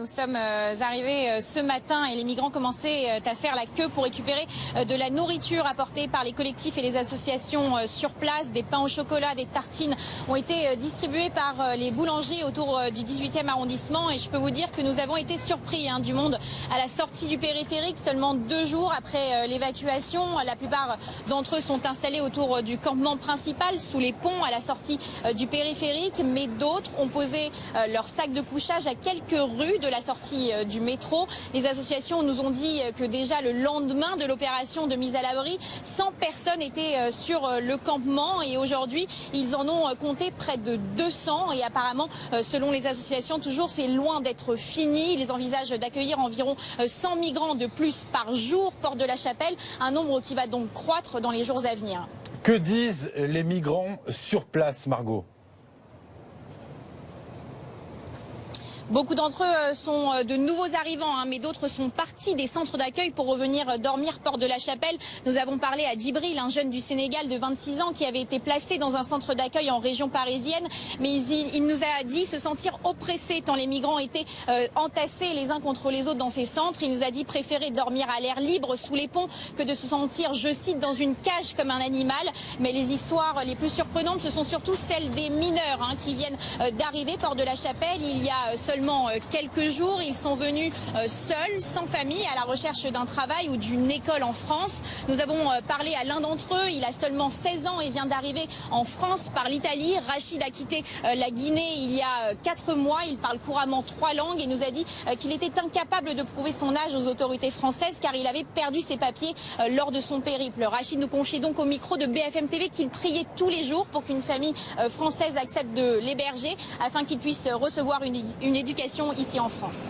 sommes arrivés ce matin et les migrants commençaient à faire la queue pour récupérer de la nourriture apportée par les collectifs et les associations sur place. Des pains au chocolat, des tartines ont été distribués par les boulangers autour du 18e arrondissement. Et je peux vous dire que nous avons été surpris du monde à la sortie du périphérique. Seulement 2 jours après l'évacuation, la plupart d'entre eux sont installés autour du campement principal, sous les ponts à la sortie du périphérique. Mais d'autres ont posé leurs sacs de couchage à quelques rues de la sortie du métro. Les associations nous ont dit que déjà le lendemain de l'opération de mise à l'abri, 100 personnes étaient sur le campement et aujourd'hui ils en ont compté près de 200 et apparemment selon les associations toujours c'est loin d'être fini. Ils envisagent d'accueillir environ 100 migrants de plus par jour porte de la Chapelle, un nombre qui va donc croître dans les jours à venir. Que disent les migrants sur place, Margot ? Beaucoup d'entre eux sont de nouveaux arrivants, mais d'autres sont partis des centres d'accueil pour revenir dormir porte de la Chapelle. Nous avons parlé à Djibril, un jeune du Sénégal de 26 ans qui avait été placé dans un centre d'accueil en région parisienne. Mais il nous a dit se sentir oppressé tant les migrants étaient entassés les uns contre les autres dans ces centres. Il nous a dit préférer dormir à l'air libre sous les ponts que de se sentir, je cite, dans une cage comme un animal. Mais les histoires les plus surprenantes, ce sont surtout celles des mineurs qui viennent d'arriver porte de la Chapelle. Il y a seulement quelques jours, ils sont venus seuls, sans famille, à la recherche d'un travail ou d'une école en France. Nous avons parlé à l'un d'entre eux, il a seulement 16 ans et vient d'arriver en France par l'Italie. Rachid a quitté la Guinée il y a 4 mois, il parle couramment 3 langues et nous a dit qu'il était incapable de prouver son âge aux autorités françaises car il avait perdu ses papiers lors de son périple. Rachid nous confie donc au micro de BFM TV qu'il priait tous les jours pour qu'une famille française accepte de l'héberger afin qu'il puisse recevoir une éducation ici en France.